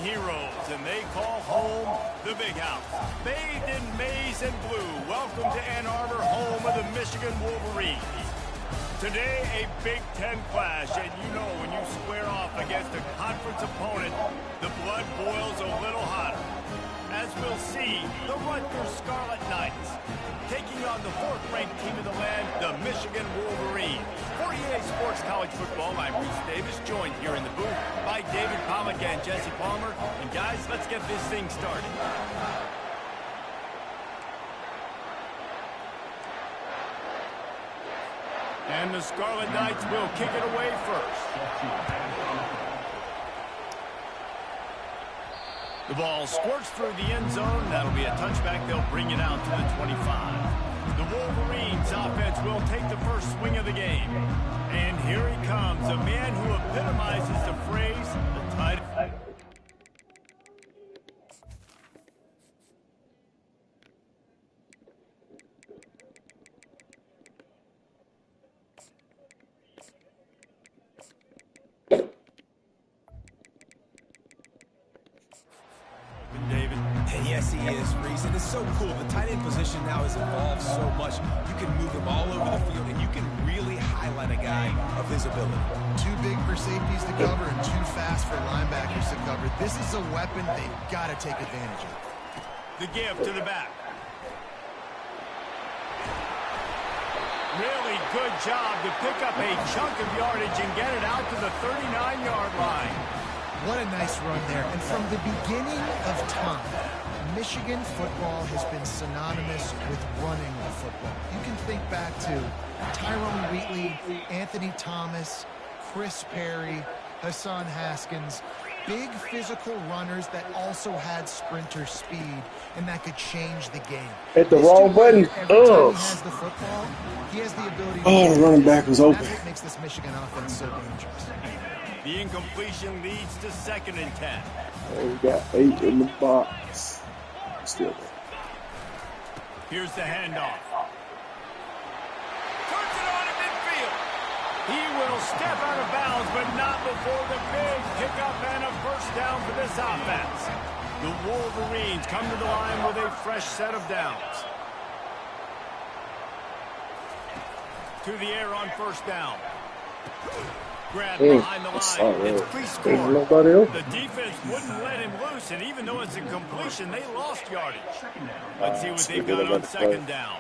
heroes, and they call home the Big House. Bathed in maize and blue, welcome to Ann Arbor, home of the Michigan Wolverines. Today, a Big Ten clash, and you know when you square off against a conference opponent, the blood boils a little hotter. As we'll see, the Rutgers Scarlet Knights taking on the fourth-ranked team of the land, the Michigan Wolverines. For EA Sports College Football, I'm Reese Davis, joined here in the booth by David Pollack and Jesse Palmer. And guys, let's get this thing started. And the Scarlet Knights will kick it away first. The ball squirts through the end zone. That'll be a touchback. They'll bring it out to the 25. The Wolverines offense will take the first swing of the game. And here he comes, a man who epitomizes the phrase, the tight. Yes, he is, Reese, and it's so cool. The tight end position now has evolved so much. You can move him all over the field, and you can really highlight a guy of his ability. Too big for safeties to cover and too fast for linebackers to cover. This is a weapon they've got to take advantage of. The give to the back. Really good job to pick up a chunk of yardage and get it out to the 39-yard line. What a nice run there. And from the beginning of time, Michigan football has been synonymous with running the football. You can think back to Tyrone Wheatley, Anthony Thomas, Chris Perry, Hassan Haskins. Big physical runners that also had sprinter speed and that could change the game. Hit the wrong button. Oh. He has the football. He has the ability to the running back was open. That's what makes this Michigan offense so dangerous. The incompletion leads to 2nd and 10. Oh, we got 8 in the box. Still there. Here's the handoff. Turns it on at midfield. He will step out of bounds, but not before the big pickup and a first down for this offense. The Wolverines come to the line with a fresh set of downs. To the air on first down. Grab behind the line. It's pre-scored. The defense wouldn't let him loose, and even though it's a completion, they lost yardage. Let's see what they've got on 2nd down.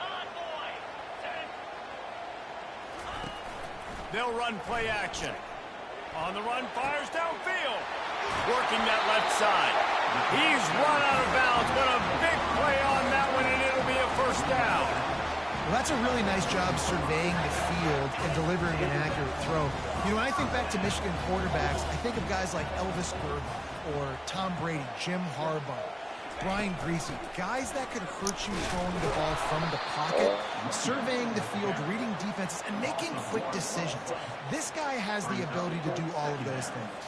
They'll run play action. On the run, fires downfield. Working that left side. He's run out of bounds, but a big play on that one, and it'll be a first down. Well, that's a really nice job surveying the field and delivering an accurate throw. You know, when I think back to Michigan quarterbacks, I think of guys like Elvis Grbac or Tom Brady, Jim Harbaugh, Brian Griese, guys that could hurt you throwing the ball from the pocket, surveying the field, reading defenses, and making quick decisions. This guy has the ability to do all of those things.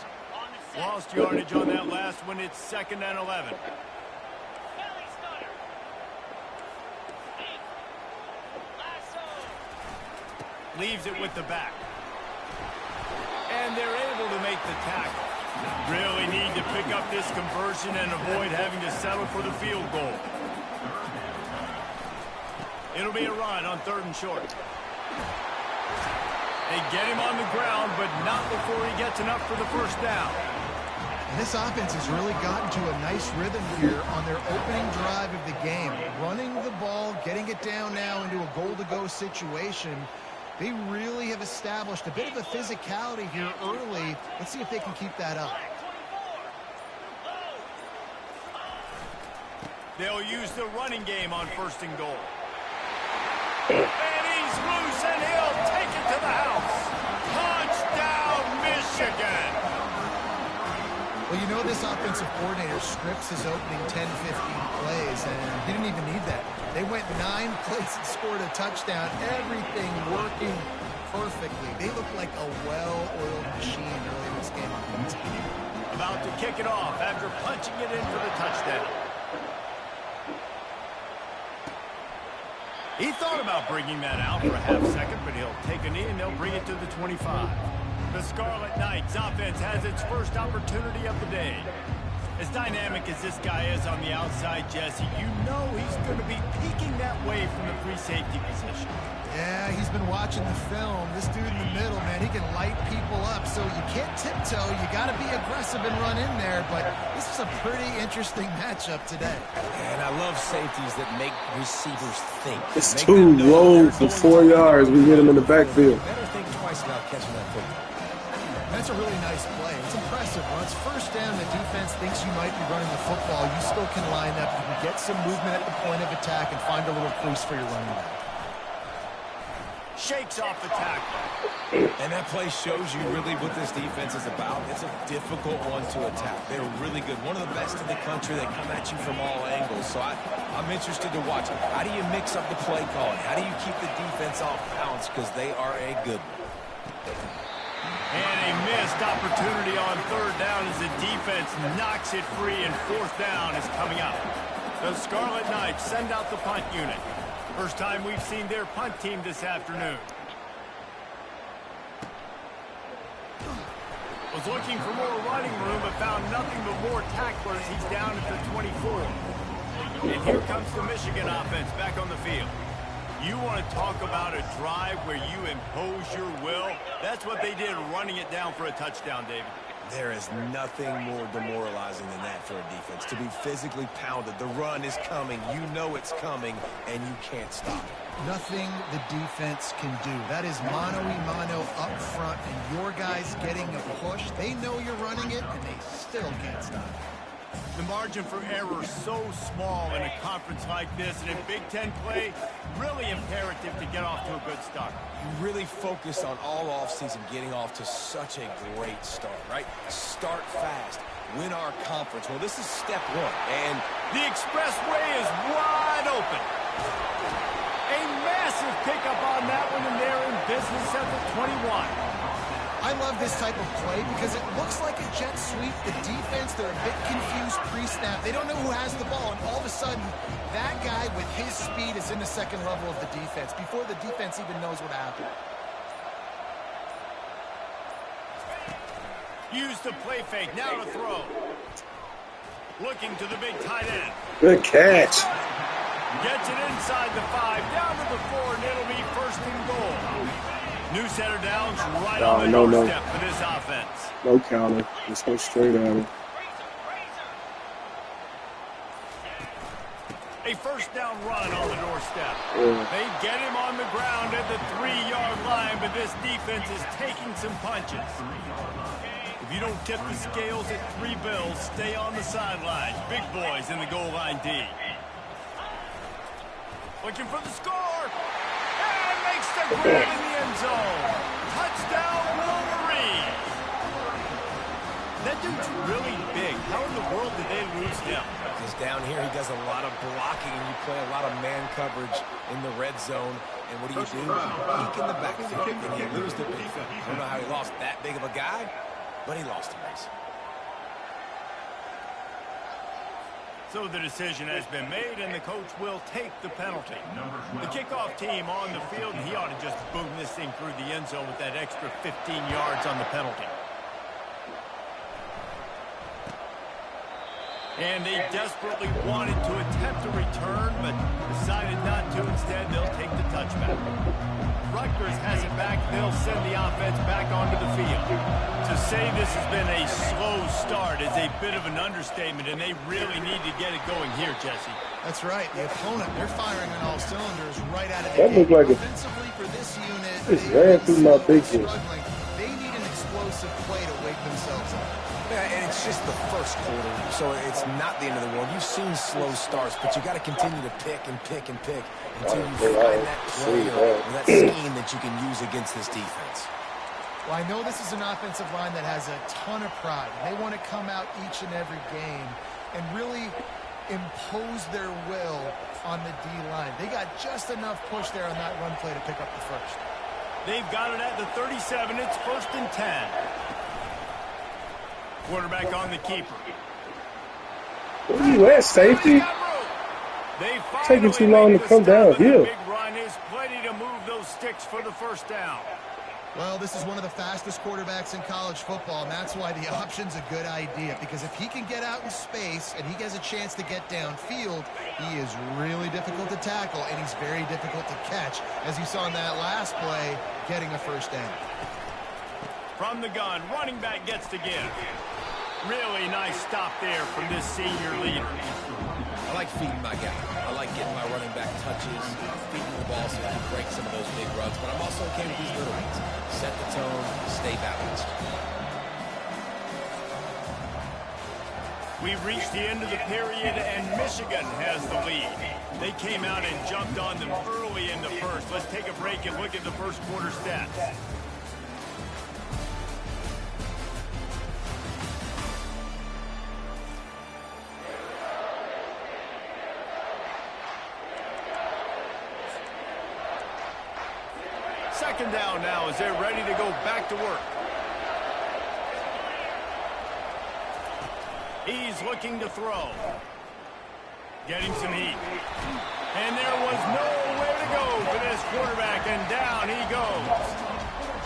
Lost yardage on that last one. It's 2nd and 11. Leaves it with the back. And they're able to make the tackle. Really need to pick up this conversion and avoid having to settle for the field goal. It'll be a run on 3rd and short. They get him on the ground, but not before he gets enough for the first down. And this offense has really gotten to a nice rhythm here on their opening drive of the game. Running the ball, getting it down now into a goal-to-go situation. They really have established a bit of a physicality here early. Let's see if they can keep that up. They'll use the running game on 1st and goal. And he's loose, and he'll take it to the house. Touchdown, Michigan! Well, you know this offensive coordinator scripts his opening 10, 15 plays, and he didn't even need that. They went 9 plays and scored a touchdown. Everything working perfectly. They look like a well-oiled machine early in this game. About to kick it off after punching it in for the touchdown. He thought about bringing that out for a half second, but he'll take a knee and they'll bring it to the 25. The Scarlet Knights offense has its first opportunity of the day. As dynamic as this guy is on the outside, Jesse, you know he's going to be peeking that way from the free safety position. Yeah, he's been watching the film. This dude in the middle, man, he can light people up. So you can't tiptoe. You got to be aggressive and run in there. But this is a pretty interesting matchup today. And I love safeties that make receivers think. It's too low for 4 yards. We hit him in the backfield. Better think twice about catching that football. That's a really nice play. It's impressive. When it's first down, the defense thinks you might be running the football. You still can line up. You can get some movement at the point of attack and find a little crease for your running back. Shakes off the tackle. And that play shows you really what this defense is about. It's a difficult one to attack. They're really good. One of the best in the country. They come at you from all angles. So I'm interested to watch. How do you mix up the play calling? How do you keep the defense off balance? Because they are a good one. And a missed opportunity on third down as the defense knocks it free, and fourth down is coming up. The Scarlet Knights send out the punt unit. First time we've seen their punt team this afternoon. Was looking for more running room, but found nothing but more tacklers. He's down at the 24. And here comes the Michigan offense back on the field. You want to talk about a drive where you impose your will? That's what they did, running it down for a touchdown, David. There is nothing more demoralizing than that for a defense. To be physically pounded. The run is coming. You know it's coming, and you can't stop it. Nothing the defense can do. That is mano-a-mano up front, and your guys getting a push. They know you're running it, and they still can't stop it. The margin for error so small in a conference like this, and in Big Ten play, really imperative to get off to a good start. You really focus on all offseason getting off to such a great start, right? Start fast. Win our conference. Well, this is step one. And the expressway is wide open. A massive pickup on that one, and they're in business at the 21. I love this type of play because it looks like a jet sweep. The defense, they're a bit confused pre-snap. They don't know who has the ball, and all of a sudden, that guy with his speed is in the second level of the defense before the defense even knows what happened. Use the play fake. Now to throw. Looking to the big tight end. Good catch. Gets it inside the 5, down to the 4, and it'll be first and goal. New center downs right on the doorstep for this offense. No counter. Just go straight at him. A first down run on the doorstep. Yeah. They get him on the ground at the 3-yard line, but this defense is taking some punches. If you don't tip the scales at 3 bills, stay on the sidelines. Big boys in the goal line D. Looking for the score. And makes the grab in the end zone. Touchdown, Wolverine. That dude's really big. How in the world did they lose him? Because down here he does a lot of blocking, and you play a lot of man coverage in the red zone. And what do? You peek in the backfield, and you lose the big field. I don't know how he lost that big of a guy, but he lost him. So the decision has been made, and the coach will take the penalty. The kickoff team on the field, and he ought to just boom this thing through the end zone with that extra 15 yards on the penalty. And they desperately wanted to attempt a return, but decided not to. Instead, they'll take the touchback. Rutgers has it back. They'll send the offense back onto the field. To say this has been a slow start is a bit of an understatement, and they really need to get it going here, Jesse. That's right. The opponent, they're firing on all cylinders right out of the That gate. looked like Offensively for this unit, Just ran through my big one. struggling. They need an explosive play to wake themselves up. Yeah, and it's just the first quarter, so it's not the end of the world. You've seen slow starts, but you got to continue to pick and pick and pick until you find that play or that scheme that you can use against this defense. Well, I know this is an offensive line that has a ton of pride. They want to come out each and every game and really impose their will on the D-line. They got just enough push there on that run play to pick up the first. They've got it at the 37. It's 1st and 10. Quarterback on the keeper. Where you at, safety? Taking too long to come down here. Big run is plenty to move those sticks for the first down. Well, this is one of the fastest quarterbacks in college football, and that's why the option's a good idea, because if he can get out in space and he has a chance to get downfield, he is really difficult to tackle, and he's very difficult to catch, as you saw in that last play, getting a first down. From the gun, running back gets to give. Really nice stop there from this senior leader. I like feeding my guy. I like getting my running back touches, feeding the ball so he can break some of those big runs, but I'm also okay with these little ones. Set the tone, stay balanced. We've reached the end of the period, and Michigan has the lead. They came out and jumped on them early in the first. Let's take a break and look at the first quarter stats. Second down now as they're ready to go back to work. He's looking to throw. Getting some heat. And there was nowhere to go for this quarterback, and down he goes.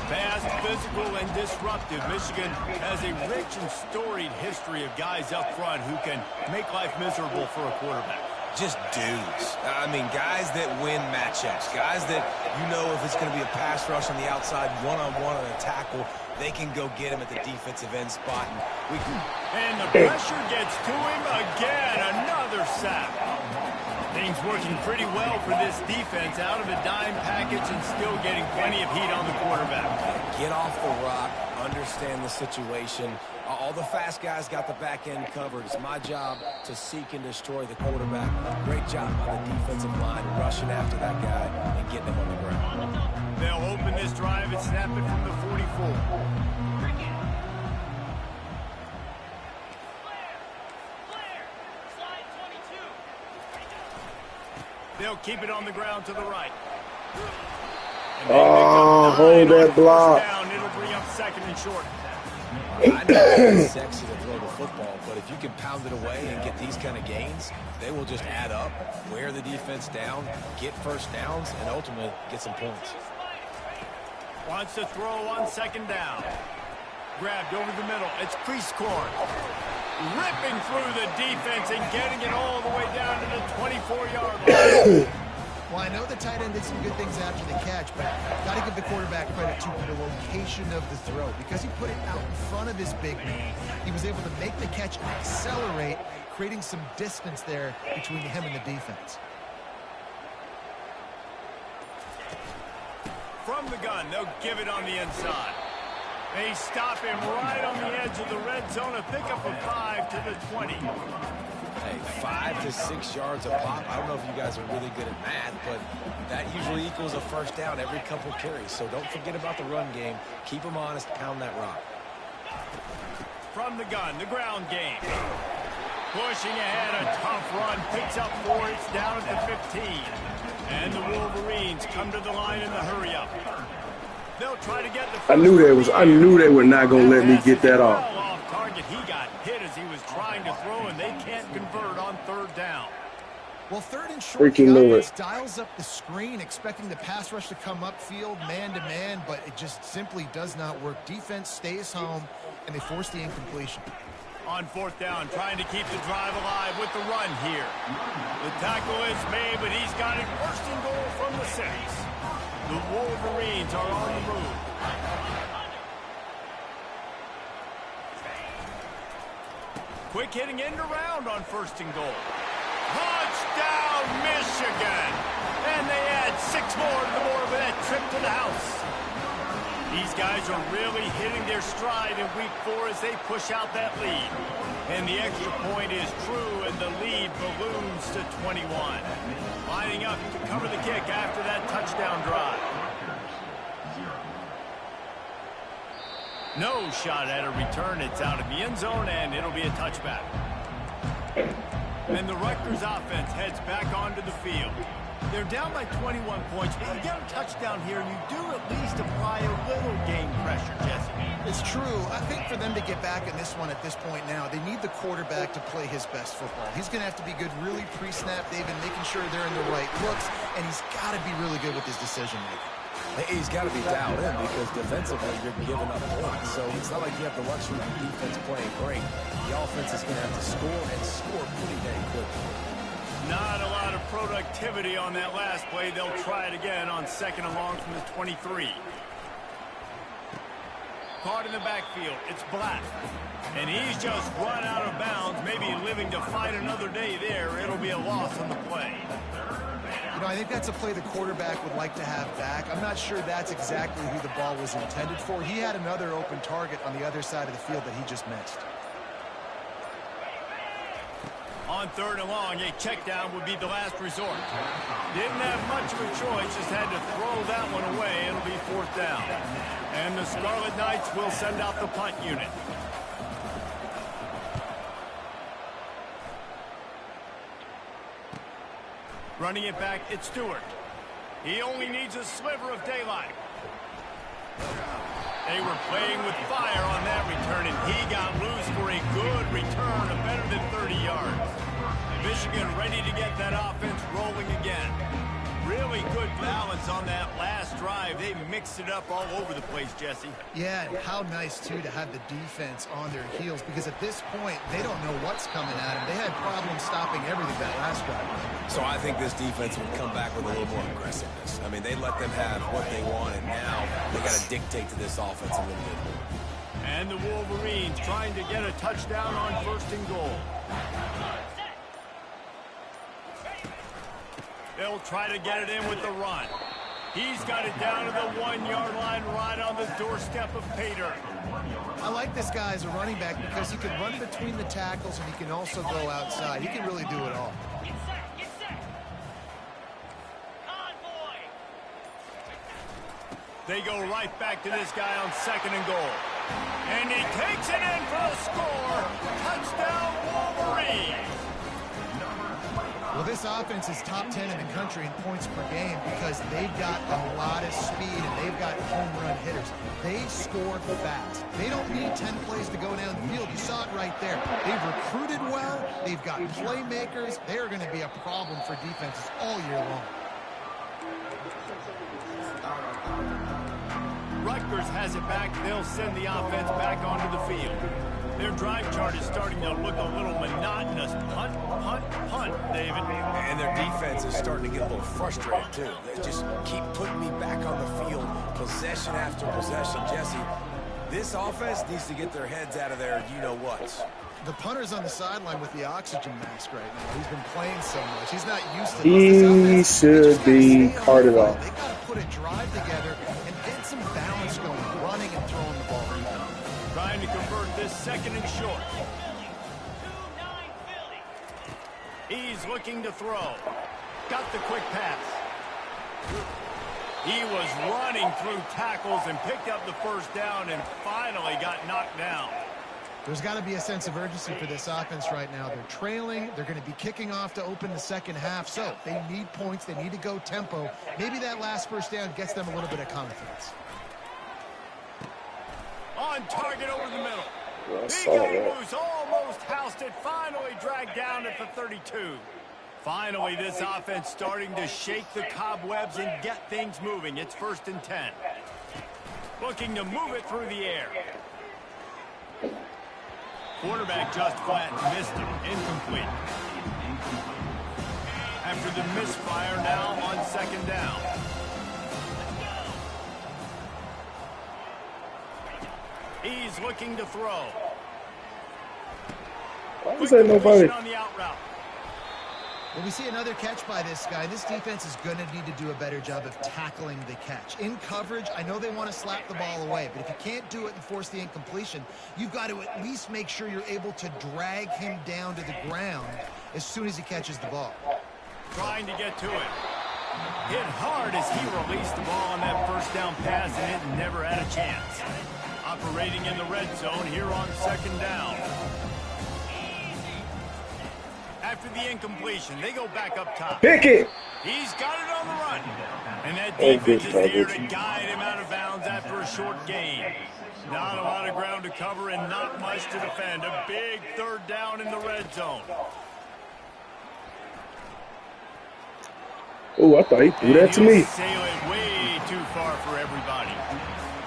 Fast, physical, and disruptive. Michigan has a rich and storied history of guys up front who can make life miserable for a quarterback. Just dudes. I mean, guys that win matchups. Guys that, you know, if it's going to be a pass rush on the outside, one-on-one on a tackle, they can go get him at the defensive end spot. And the pressure gets to him again. Another sack. Things working pretty well for this defense. Out of a dime package and still getting plenty of heat on the quarterback. Get off the rock. Understand the situation. All the fast guys got the back end covered. It's my job to seek and destroy the quarterback. Great job by the defensive line rushing after that guy and getting him on the ground. They'll open this drive and snap it from the 44. They'll keep it on the ground to the right. Oh, hold that block. It'll bring up second and short. I know it's sexy to throw the football, but if you can pound it away and get these kind of gains, they will just add up, wear the defense down, get first downs, and ultimately get some points. Wants to throw on second down. Grabbed over the middle. It's Prieskorn. Ripping through the defense and getting it all the way down to the 24-yard line. Well, I know the tight end did some good things after the catch, but got to give the quarterback credit to the location of the throw. Because he put it out in front of his big man, he was able to make the catch and accelerate, creating some distance there between him and the defense. From the gun, they'll give it on the inside. They stop him right on the edge of the red zone, a pickup of 5 to the 20. Hey, 5 to 6 yards a pop. I don't know if you guys are really good at math, but that usually equals a first down every couple carries. So don't forget about the run game. Keep them honest, pound that rock. From the gun, the ground game. Pushing ahead, a tough run, picks up 4, it's down at the 15. And the Wolverines come to the line in the hurry-up. They'll try to get the I knew they were not going to let me get that off. Off target. He got hit as he was trying to throw, and they can't convert on third down. Well, third and short, the offense dials up the screen, expecting the pass rush to come upfield, man-to-man, but it just simply does not work. Defense stays home, and they force the incompletion. On fourth down, trying to keep the drive alive with the run here. The tackle is made, but he's got it first and goal from the 6. The Wolverines are on the move. Quick hitting end around on first and goal. Touchdown, Michigan! And they add 6 more to the board with that trip to the house. These guys are really hitting their stride in week 4 as they push out that lead. And the extra point is true, and the lead balloons to 21. Lining up to cover the kick after that touchdown drive. No shot at a return. It's out of the end zone, and it'll be a touchback. And the Rutgers offense heads back onto the field. They're down by 21 points, but you get a touchdown here, and you do at least apply a little game pressure, Jesse. It's true. I think for them to get back in this one at this point now, they need the quarterback to play his best football. He's going to have to be good really pre-snap, David, making sure they're in the right looks, and he's got to be really good with his decision-making. He's got to be dialed in because defensively you're giving up points. So it's not like you have the luxury of the defense playing great. The offense is going to have to score and score pretty dang quickly. Not a lot of productivity on that last play. They'll try it again on 2nd and long from the 23. Caught in the backfield. It's Black. And he's just run out of bounds, maybe living to fight another day there. It'll be a loss on the play. You know, I think that's a play the quarterback would like to have back. I'm not sure that's exactly who the ball was intended for. He had another open target on the other side of the field that he just missed. On 3rd and long, a check down would be the last resort. Didn't have much of a choice, just had to throw that one away. It'll be 4th down. And the Scarlet Knights will send out the punt unit. Running it back, it's Stewart. He only needs a sliver of daylight. They were playing with fire on that return, and he got loose for a good return of better than 30 yards. Michigan ready to get that offense rolling again. Really good balance on that last drive. They mixed it up all over the place, Jesse. Yeah, and how nice, too, to have the defense on their heels, because at this point, they don't know what's coming at them. They had problems stopping everything that last drive. So I think this defense would come back with a little more aggressiveness. I mean, they let them have what they want, and now they got to dictate to this offense a little bit more. And the Wolverines trying to get a touchdown on 1st and goal. They'll try to get it in with the run. He's got it down to the 1-yard line right on the doorstep of Pater. I like this guy as a running back because he can run between the tackles and he can also go outside. He can really do it all. They go right back to this guy on 2nd and goal. And he takes it in for a score. Touchdown, Wolverines. Well, this offense is top 10 in the country in points per game because they've got a lot of speed and they've got home run hitters. They score fast. They don't need 10 plays to go down the field. You saw it right there. They've recruited well. They've got playmakers. They're going to be a problem for defenses all year long. Rutgers has it back. They'll send the offense back onto the field. Their drive chart is starting to look a little monotonous. Punt, punt, punt, David. And their defense is starting to get a little frustrated, too. They just keep putting me back on the field, possession after possession. Jesse, this offense needs to get their heads out of there, you-know-whats. The punter's on the sideline with the oxygen mask right now. He's been playing so much. He's not used to He should be carted off. They've got to put a drive together and get some balance going, running and throwing the ball. Trying to convert this 2nd and short. He's looking to throw. Got the quick pass. He was running through tackles and picked up the 1st down and finally got knocked down. There's got to be a sense of urgency for this offense right now. They're trailing. They're going to be kicking off to open the 2nd half. So they need points. They need to go tempo. Maybe that last 1st down gets them a little bit of confidence. On target over the middle. Yeah, BK Moose almost housed it. Finally dragged down at the 32. Finally, this offense starting to shake the cobwebs and get things moving. It's 1st and 10. Looking to move it through the air. Quarterback just flat missed it. Incomplete. After the misfire, now on 2nd down. He's looking to throw. Why is there nobody? On the out route. Well, we see another catch by this guy. This defense is going to need to do a better job of tackling the catch. In coverage, I know they want to slap the ball away, but if you can't do it and force the incompletion, you've got to at least make sure you're able to drag him down to the ground as soon as he catches the ball. Trying to get to it. Hit hard as he released the ball on that 1st down pass, and it never had a chance. Operating in the red zone here on 2nd down. After the incompletion, they go back up top. Pick it! He's got it on the run. And that defense is there to guide him out of bounds after a short gain. Not a lot of ground to cover and not much to defend. A big 3rd down in the red zone. Oh, I thought he threw that to he'll me. sail it way too far for everybody.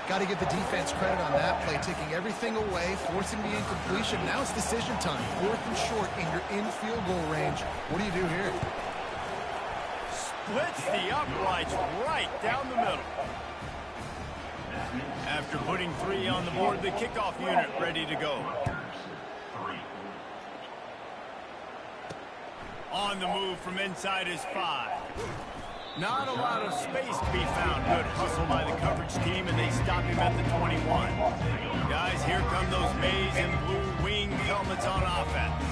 Got to give the defense credit on that play, taking everything away, forcing the incompletion. Now it's decision time. 4th and short, and you're in field goal range. What do you do here? Splits the uprights right down the middle. After putting 3 on the board, the kickoff unit ready to go. On the move from inside his 5. Not a lot of space to be found. Good hustle by the coverage team, and they stop him at the 21. Guys, here come those maize and blue wing helmets on offense.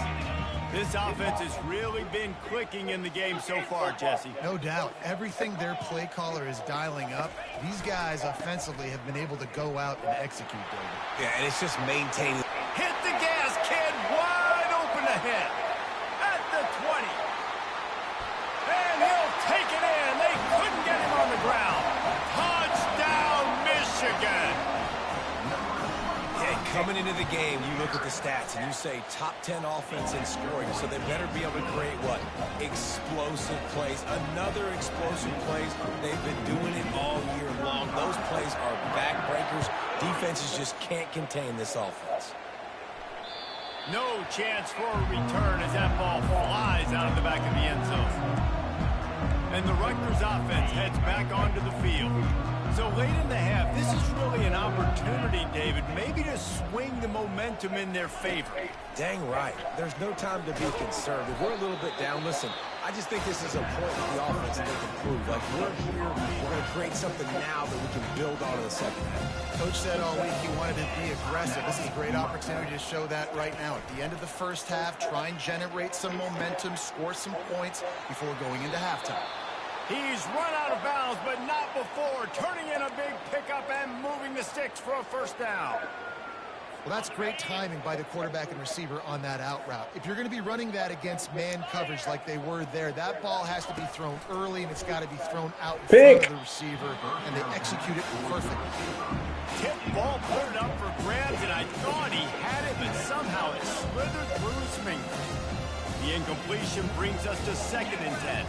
This offense has really been clicking in the game so far, Jesse. No doubt. Everything their play caller is dialing up, these guys offensively have been able to go out and execute, David. Yeah, and it's just maintaining. Hit the gas, kid. Wide open ahead. At the 20. And he'll take it in. They couldn't get him on the ground. Touchdown, Michigan. Yeah, coming into the game, you look at the stats and you say top 10 offense in scoring, so they better be able to create what? Explosive plays. Another explosive plays. They've been doing it all year long. Those plays are backbreakers. Defenses just can't contain this offense. No chance for a return as that ball flies out of the back of the end zone. And the Rutgers offense heads back onto the field. So late in the half, this is really an opportunity, David, maybe to swing the momentum in their favor. Dang right. There's no time to be conservative. We're a little bit down. Listen, I just think this is a point with the offense that they can prove. Like, we're here, we're going to create something now that we can build on in the second half. Coach said all week he wanted to be aggressive. This is a great opportunity to show that right now. At the end of the first half, try and generate some momentum, score some points before going into halftime. He's run out of bounds, but not before turning in a big pickup and moving the sticks for a first down. Well, that's great timing by the quarterback and receiver on that out route. If you're going to be running that against man coverage like they were there, that ball has to be thrown early, and it's got to be thrown out in front of the receiver, and they execute it perfectly. Tip ball put it up for grabs, and I thought he had it, but somehow it slithered through his fingers. The incompletion brings us to 2nd and 10.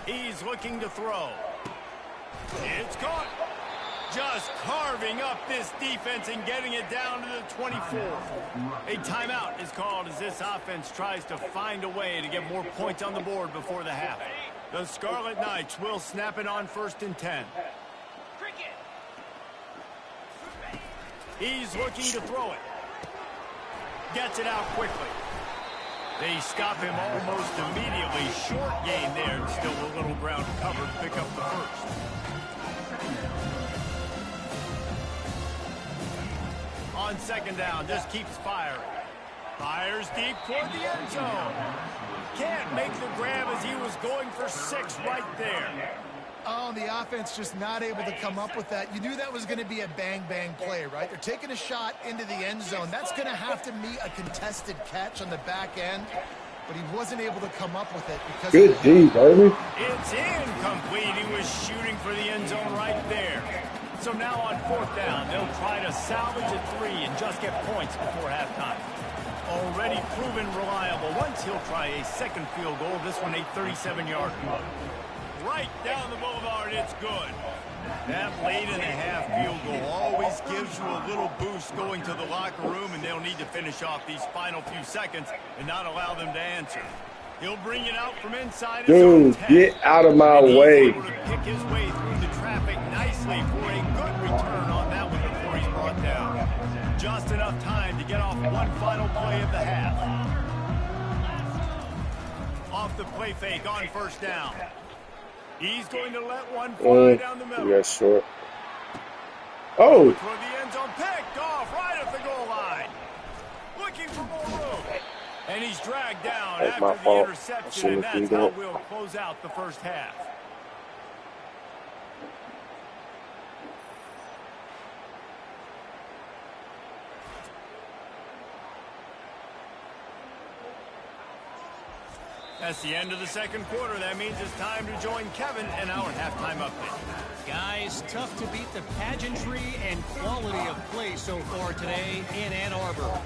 He's looking to throw. It's caught. Just carving up this defense and getting it down to the 24. A timeout is called as this offense tries to find a way to get more points on the board before the half. The Scarlet Knights will snap it on 1st and 10. He's looking to throw it. Gets it out quickly. They stop him almost immediately. Short gain there, and still a little ground covered to pick up the first. On 2nd down, just keeps firing. Fires deep toward the end zone. Can't make the grab as he was going for 6 right there. Oh, the offense just not able to come up with that. You knew that was going to be a bang-bang play, right? They're taking a shot into the end zone. That's going to have to meet a contested catch on the back end, but he wasn't able to come up with it because Good D, baby. It's incomplete. He was shooting for the end zone right there. So now on 4th down, they'll try to salvage a 3 and just get points before halftime. Already proven reliable. Once he'll try a 2nd field goal, this one a 37-yarder. Right down the boulevard, it's good. That late in the half field goal always gives you a little boost going to the locker room, and they'll need to finish off these final few seconds and not allow them to answer. He'll bring it out from inside his own 10. Get out of my way. He's able to pick his way through the traffic nicely for a good return on that one before he's brought down. Just enough time to get off one final play of the half. Off the play fake on 1st down. He's going to let one fly down the middle. That's short. Oh. For the end zone, picked off right at the goal line. Looking for more room. And he's dragged down That's after my the fault. interception, and that's how we'll close out the first half. That's the end of the 2nd quarter. That means it's time to join Kevin and our halftime update. Guys, tough to beat the pageantry and quality of play so far today in Ann Arbor.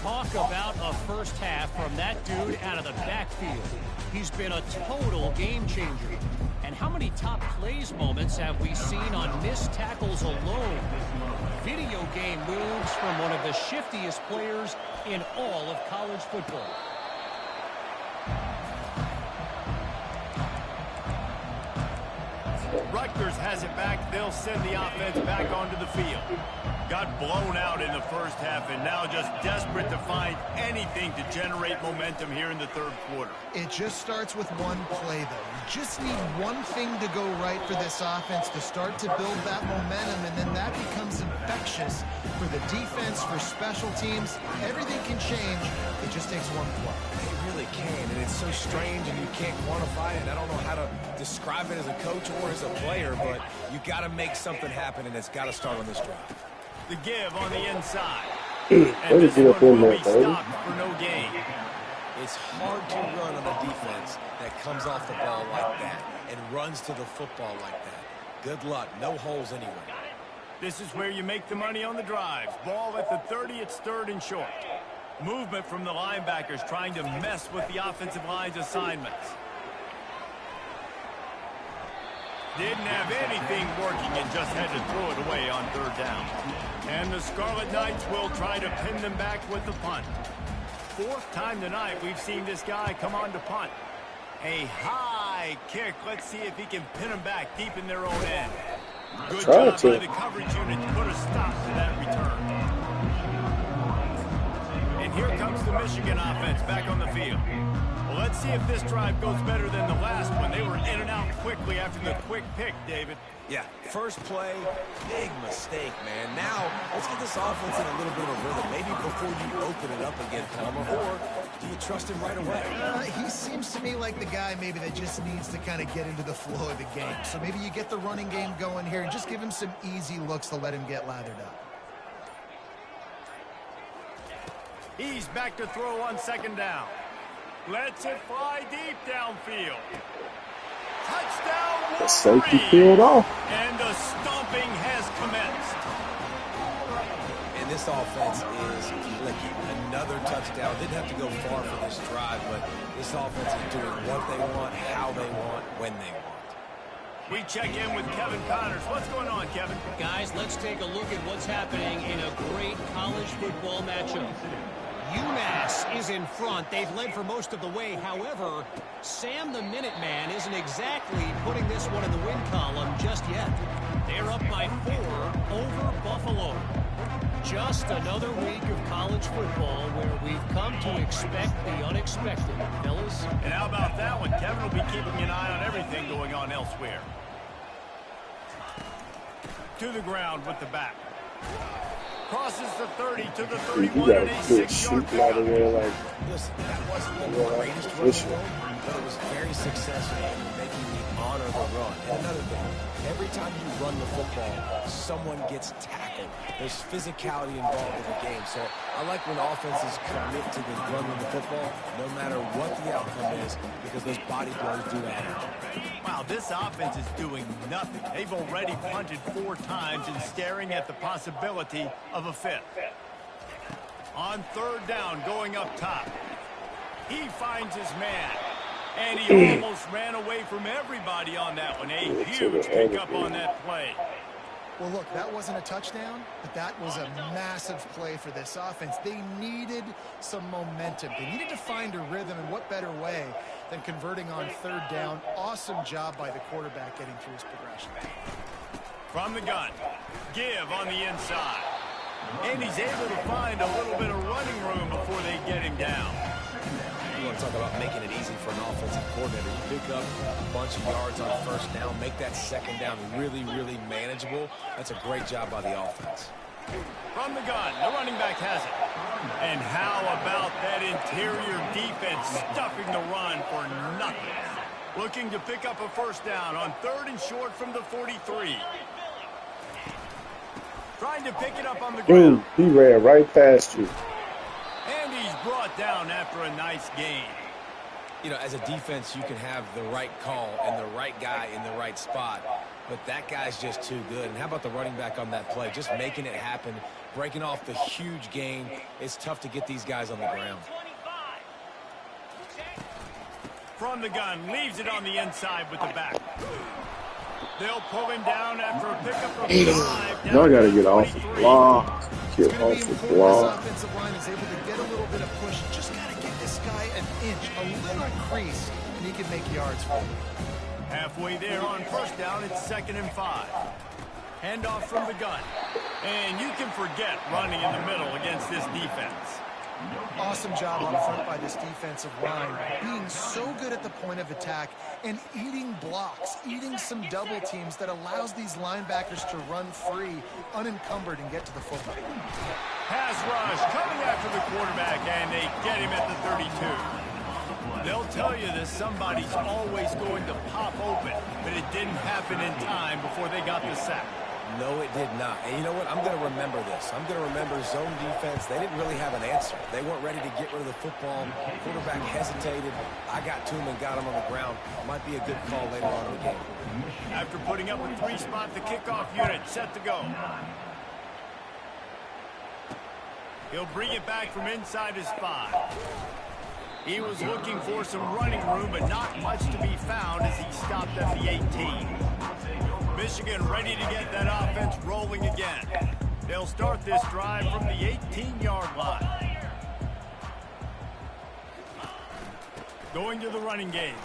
Talk about a first half from that dude out of the backfield. He's been a total game changer. And how many top plays moments have we seen on missed tackles alone? Video game moves from one of the shiftiest players in all of college football. Rutgers has it back. They'll send the offense back onto the field. Got blown out in the first half and now just desperate to find anything to generate momentum here in the third quarter. It just starts with one play, though. You just need one thing to go right for this offense to start to build that momentum, and then that becomes infectious for the defense, for special teams. Everything can change. It just takes one play. It really can, and it's so strange, and you can't quantify it. I don't know how to describe it as a coach or as a player, but you got to make something happen, and it's got to start on this drive. The give on the inside. Let And me this get up one in will there, be baby. stopped for no gain. It's hard to run on a defense that comes off the ball like that and runs to the football like that. Good luck. No holes anywhere. This is where you make the money on the drives. Ball at the 30, it's third and short. Movement from the linebackers trying to mess with the offensive line's assignments. Didn't have anything working and just had to throw it away on third down. And the Scarlet Knights will try to pin them back with the punt. Fourth time tonight we've seen this guy come on to punt. A high kick. Let's see if he can pin them back deep in their own end. Good job by the coverage unit to put a stop to that return. And here comes the Michigan offense back on the field. Well, let's see if this drive goes better than the last one. They were in and out quickly after the quick pick, David. Yeah, first play, big mistake, man. Now, let's get this offense in a little bit of a rhythm. Maybe before you open it up again, Palmer, or do you trust him right away? He seems to me like the guy maybe that just needs to kind of get into the flow of the game. So maybe you get the running game going here and just give him some easy looks to let him get lathered up. He's back to throw on second down. Lets it fly deep downfield. Touchdown, The safety Wolverine! peeled off. And the stomping has commenced. And this offense is clicking. Another touchdown. Didn't have to go far for this drive, but this offense is doing what they want, how they want, when they want. We check in with Kevin Connors. What's going on, Kevin? Guys, let's take a look at what's happening in a great college football matchup. UMass is in front. They've led for most of the way. However, Sam the Minuteman isn't exactly putting this one in the win column just yet. They're up by 4 over Buffalo. Just another week of college football where we've come to expect the unexpected, fellas. And how about that one? Kevin will be keeping an eye on everything going on elsewhere. To the ground with the back. Crosses the 30 to the 31 You got and a a good 6-yard shoot out of pickup. there, like, Listen, that wasn't the greatest run of the world, but it was very successful in making me honor the run. And another thing, every time you run the football, someone gets tackled. There's physicality involved in the game. So I like when offenses commit to the running the football, no matter what the outcome is, because those body blows do add up. Wow, this offense is doing nothing. They've already punted 4 times and staring at the possibility of a 5th. On third down, going up top. He finds his man. And he almost ran away from everybody on that one. A huge pickup on that play. Well, look, that wasn't a touchdown, but that was a massive play for this offense. They needed some momentum. They needed to find a rhythm, and what better way than converting on third down. Awesome job by the quarterback getting through his progression. From the gun. Give on the inside. And he's able to find a little bit of running room before they get him down. You want to talk about making it easy for an offensive coordinator. You pick up a bunch of yards on first down, make that second down really, really manageable. That's a great job by the offense. From the gun, the running back has it. And how about that interior defense stuffing the run for nothing? Looking to pick up a first down on third and short from the 43. Trying to pick it up on the ground. dude, he ran right past you. And he's brought down after a nice gain. You know, as a defense, you can have the right call and the right guy in the right spot, but that guy's just too good. And how about the running back on that play? Just making it happen breaking off the huge gain. It's tough to get these guys on the ground. From the gun, leaves it on the inside with the back. They'll pull him down after a pickup of 5. Now I gotta get off the block. Get off the This block. offensive line is able to get a little bit of push. Just gotta give this guy an inch, a little crease, and he can make yards for you. Halfway there on first down, it's 2nd and 5. Handoff from the gun. And you can forget running in the middle against this defense. Awesome job up front by this defensive line, being so good at the point of attack and eating blocks, eating some double teams that allows these linebackers to run free, unencumbered, and get to the football. Pass rush coming after the quarterback, and they get him at the 32. They'll tell you that somebody's always going to pop open, but it didn't happen in time before they got the sack. No, it did not. And you know what? I'm going to remember this. I'm going to remember zone defense. They didn't really have an answer. They weren't ready to get rid of the football. Quarterback hesitated. I got to him and got him on the ground. Might be a good call later on in the game. After putting up a 3-spot, the kickoff unit set to go. He'll bring it back from inside his 5. He was looking for some running room, but not much to be found as he stopped at the 18. Michigan ready to get that offense rolling again. They'll start this drive from the 18-yard line. Going to the running game.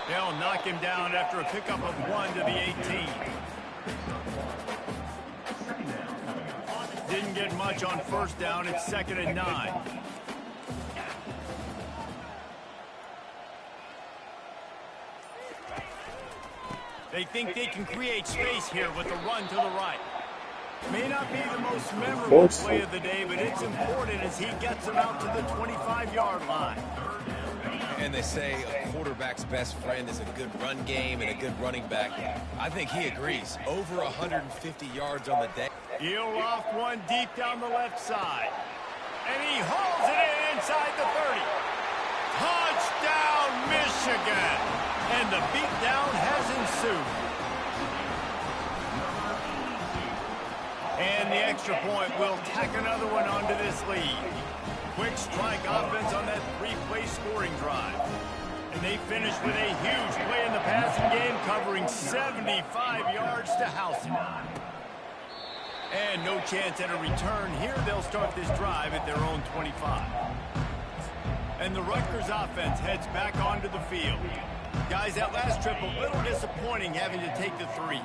They'll knock him down after a pickup of 1 to the 18. Didn't get much on first down. It's 2nd and 9. They think they can create space here with a run to the right. May not be the most memorable play of the day, but it's important as he gets them out to the 25-yard line. And they say a quarterback's best friend is a good run game and a good running back. I think he agrees. Over 150 yards on the day. He'll loft one deep down the left side. And he hauls it in inside the 30. Touchdown, Michigan! And the beatdown has ensued. And the extra point will tack another one onto this lead. Quick strike offense on that 3-play scoring drive. And they finish with a huge play in the passing game, covering 75 yards to house it. And no chance at a return here. They'll start this drive at their own 25. And the Rutgers offense heads back onto the field. Guys, that last trip a little disappointing having to take the 3.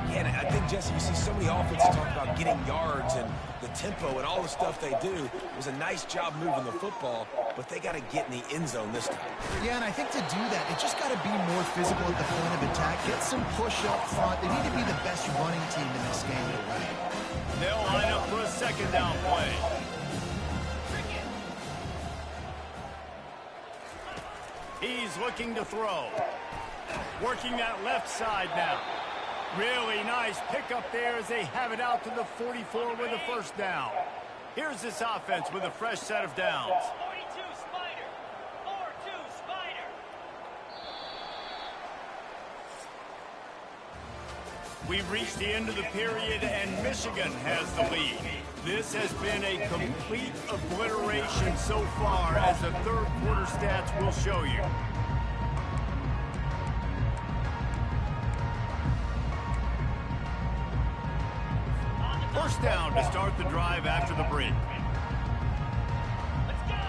Yeah, and I think, Jesse, you see so many offenses talk about getting yards and the tempo and all the stuff they do. It was a nice job moving the football, but they got to get in the end zone this time. Yeah, and I think to do that, it just got to be more physical at the point of attack. Get some push up front. They need to be the best running team in this game. They'll line up for a 2nd down play. He's looking to throw. Working that left side now. Really nice pickup there as they have it out to the 44 with a 1st down. Here's this offense with a fresh set of downs. 42 Spider. 4-2 Spider. We've reached the end of the period, and Michigan has the lead. This has been a complete obliteration so far, as the 3rd quarter stats will show you. First down to start the drive after the break. Let's go.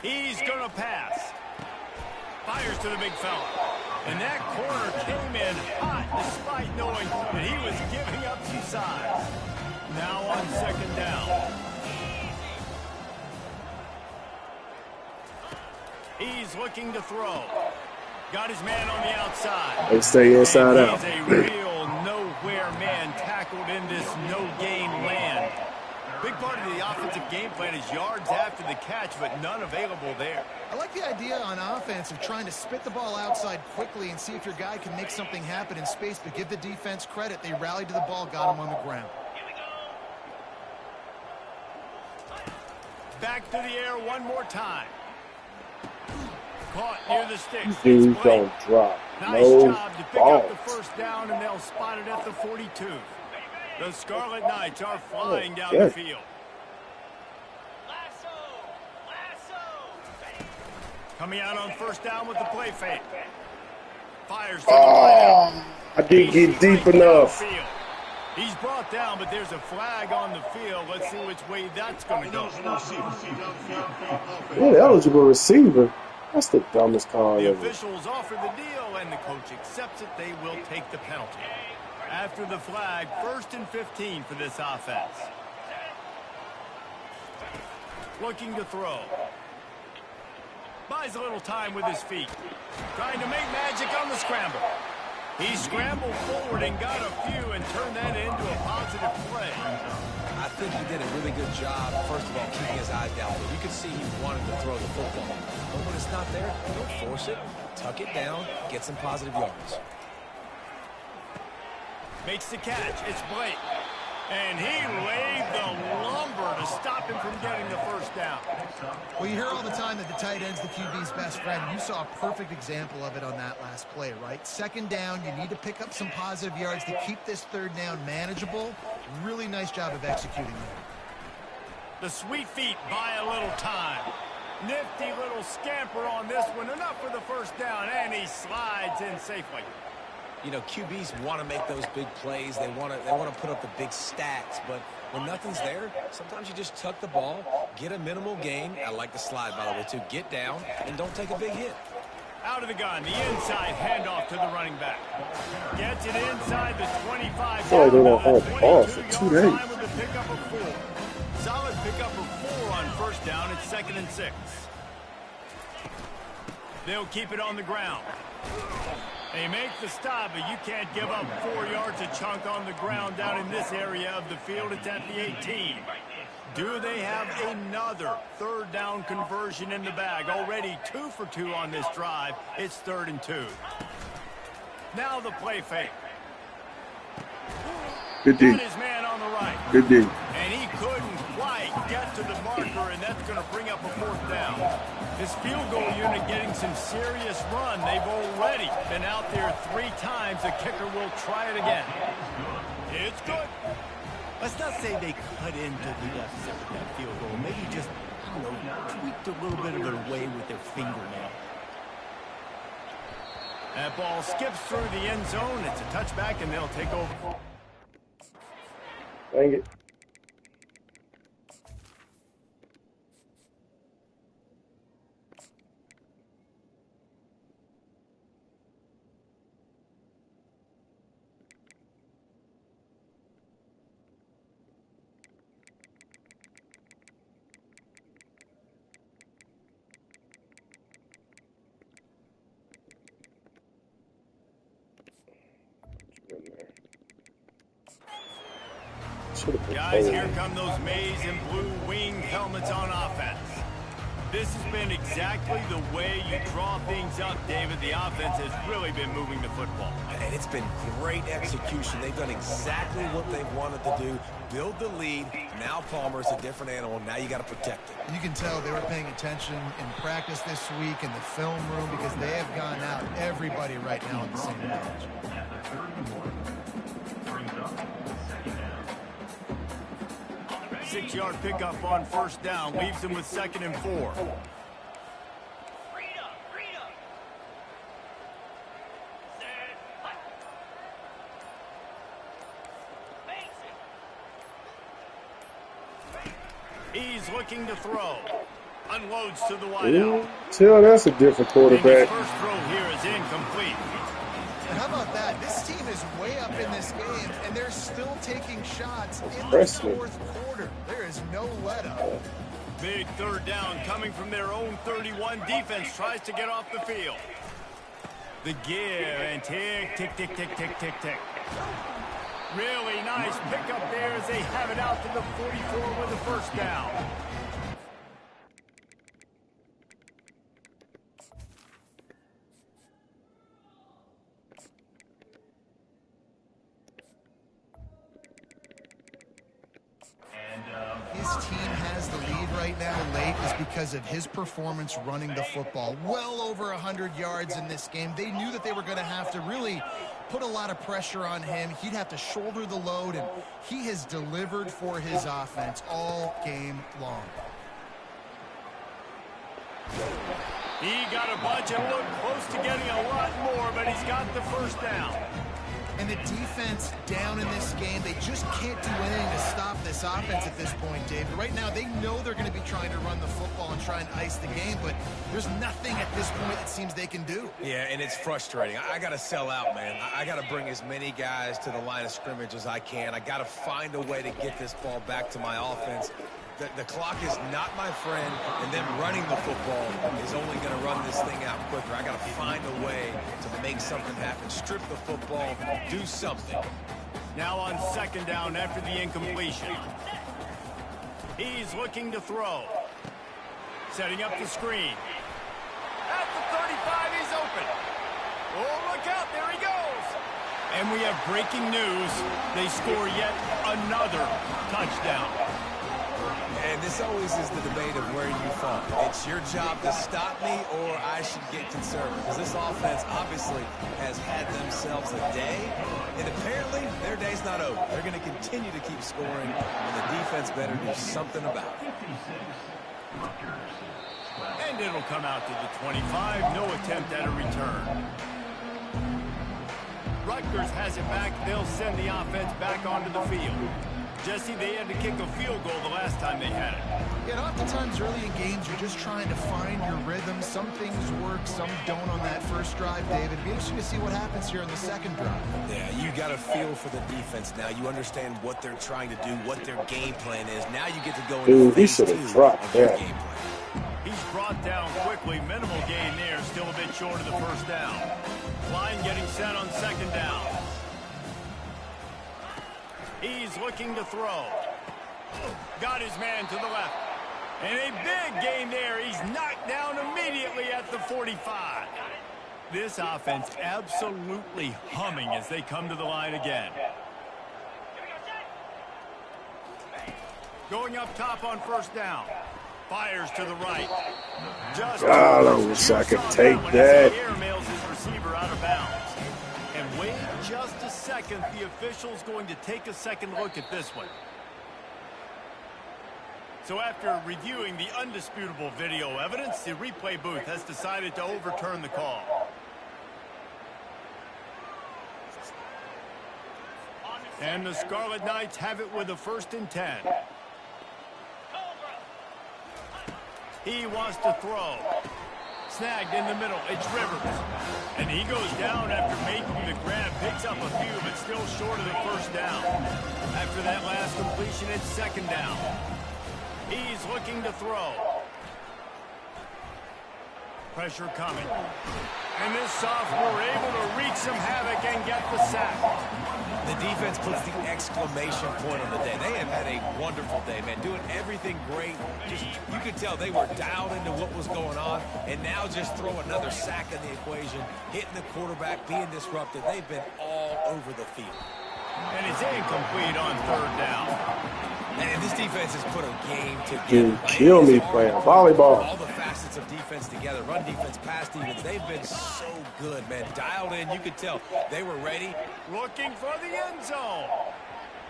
He's going to pass. Fires to the big fella. And that corner came in hot despite knowing that he was giving up some size. Now on 2nd down. He's looking to throw. Got his man on the outside. They stay inside and out. he's a real nowhere man tackled in this no-gain land. Big part of the offensive game plan is yards after the catch, but none available there. I like the idea on offense of trying to spit the ball outside quickly and see if your guy can make something happen in space, but give the defense credit. They rallied to the ball, got him on the ground. Here we go. Back to the air one more time. caught near the sticks. It's Dudes Blake. don't drop Nice no job to pick up the balls. first down, and they'll spot it at the 42. The Scarlet Knights are flying down yeah. the field. Lasso! Lasso! Coming out on first down with the play fake. Fires to the right. I didn't get deep enough. He's brought down, but there's a flag on the field. Let's see which way that's going to go. Yeah, eligible receiver. That's the dumbest call The ever. officials offer the deal, and the coach accepts it. They will take the penalty. After the flag, 1st and 15 for this offense. Looking to throw. Buys a little time with his feet. Trying to make magic on the scramble. He scrambled forward and got a few and turned that into a positive play. I think he did a really good job, first of all, keeping his eyes down. You could see he wanted to throw the football. But when it's not there, don't force it. Tuck it down. Get some positive yards. Makes the catch. It's Blake. And he laid the lumber to stop him from getting the first down. Well, you hear all the time that the tight end's the QB's best friend. You saw a perfect example of it on that last play, right? Second down, you need to pick up some positive yards to keep this third down manageable. Really nice job of executing there. The Sweet Feet buy a little time. Nifty little scamper on this one. Enough for the first down, and he slides in safely. You know, QBs want to make those big plays. They want to put up the big stats. But when nothing's there, sometimes you just tuck the ball, get a minimal gain. I like the slide, by the way, too. Get down and don't take a big hit. Out of the gun, the inside handoff to the running back. Gets it inside the 25. I feel like they won't hold the ball for 2 days. Line with a pickup of 4. Solid pickup of 4 on first down. It's 2nd and 6. They'll keep it on the ground. They make the stop, but you can't give up 4 yards a chunk on the ground down in this area of the field. It's at the 18. Do they have another third down conversion in the bag? Already 2 for 2 on this drive. It's 3rd and 2. Now the play fake. Good D. Got his man on the right. Good D. And he couldn't quite get to the marker, and that's going to bring up a 4th down. This field goal unit getting some serious run. They've already been out there 3 times. The kicker will try it again. It's good. Let's not say they cut into the deficit with that field goal. Maybe just, I don't know, tweaked a little bit of their way with their fingernail. That ball skips through the end zone. It's a touchback, and they'll take over. Dang it. Guys, here come those maize and blue winged helmets on offense. This has been exactly the way you draw things up, David. The offense has really been moving the football. And it's been great execution. They've done exactly what they've wanted to do. Build the lead. Now Palmer's a different animal. Now you got to protect it. You can tell they were paying attention in practice this week in the film room because they have gone out everybody right now on the same page. 6-yard pickup on first down leaves them with 2nd and 4. Freedom! Set. Hut. Makes it. He's looking to throw. Unloads to the wideout. Tell that's a different quarterback. His first throw here is incomplete. And how about that? This team is way up in this game, and they're still taking shots in the Impressive. 4th quarter. There is no let-up. Big third down coming from their own 31. Defense tries to get off the field. The give and tick, tick, tick, tick, tick, tick, tick. Really nice pickup there as they have it out to the 44 with the first down. His team has has the lead right now late is because of his performance running the football. Well over 100 yards in this game. They knew that they were going to have to really put a lot of pressure on him. He'd have to shoulder the load, and he has delivered for his offense all game long. He got a bunch and looked close to getting a lot more, but he's got the first down. And the defense down in this game, they just can't do anything to stop this offense at this point, David. Right now, they know they're going to be trying to run the football and try and ice the game, but there's nothing at this point it seems they can do. Yeah, and it's frustrating. I got to sell out, man. I got to bring as many guys to the line of scrimmage as I can. I got to find a way to get this ball back to my offense. The clock is not my friend, and them running the football is only going to run this thing out quicker. I got to find a way to make something happen. Strip the football, do something. Now on second down after the incompletion. He's looking to throw. Setting up the screen. At the 35, he's open. Oh, look out, there he goes. And we have breaking news. They score yet another touchdown. And this always is the debate of where you fall. It's your job to stop me, or I should get conservative. Because this offense obviously has had themselves a day, and apparently their day's not over. They're going to continue to keep scoring, and the defense better do something about it. And it'll come out to the 25. No attempt at a return. Rutgers has it back. They'll send the offense back onto the field. Jesse, they had to kick a field goal the last time they had it. Yeah, oftentimes early in games, you're just trying to find your rhythm. Some things work, some don't on that first drive, David. It'll be interesting to see what happens here in the second drive. Yeah, you got a feel for the defense now. You understand what they're trying to do, what their game plan is. Now you get to go into phase 2 of their game plan. He's brought down quickly. Minimal gain there. Still a bit short of the first down. Line getting set on second down. He's looking to throw. Got his man to the left. And a big gain there. He's knocked down immediately at the 45. This offense absolutely humming as they come to the line again. Going up top on first down. Fires to the right. Just I wish I could take that. Air mails his receiver out of bounds. And wait just a second. The official's going to take a second look at this one. So after reviewing the undisputable video evidence, the replay booth has decided to overturn the call. And the Scarlet Knights have it with a 1st and 10. He wants to throw. Snagged in the middle. It's Rivers. And he goes down after making the grab. Picks up a few, but still short of the first down. After that last completion, it's second down. He's looking to throw. Pressure coming. And this sophomore able to wreak some havoc and get the sack. The defense puts the exclamation point on the day. They have had a wonderful day, man. Doing everything great. Just, you could tell they were dialed into what was going on. And now just throw another sack in the equation. Hitting the quarterback, being disrupted. They've been all over the field. And it's incomplete on third down. And this defense has put a game together. Dude, kill me playing volleyball. All the facets of defense together, run defense, pass defense, they've been so good, man. Dialed in, you could tell they were ready. Looking for the end zone.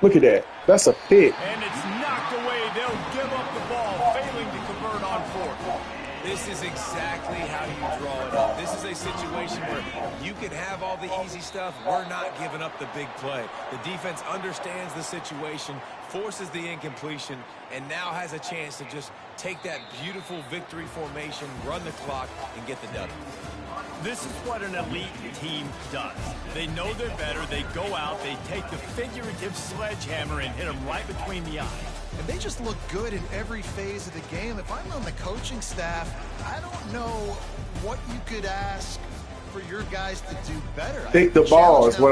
Look at that. That's a pick. And it's knocked away. They'll give up the ball, failing to convert on 4th. This is exactly how you draw it up. This is a situation where you can have all the easy stuff. We're not giving up the big play. The defense understands the situation, forces the incompletion, and now has a chance to just take that beautiful victory formation, run the clock, and get the W. This is what an elite team does. They know they're better. They go out. They take the figurative sledgehammer and hit them right between the eyes. And they just look good in every phase of the game. If I'm on the coaching staff, I don't know what you could ask for your guys to do better. Think the ball is what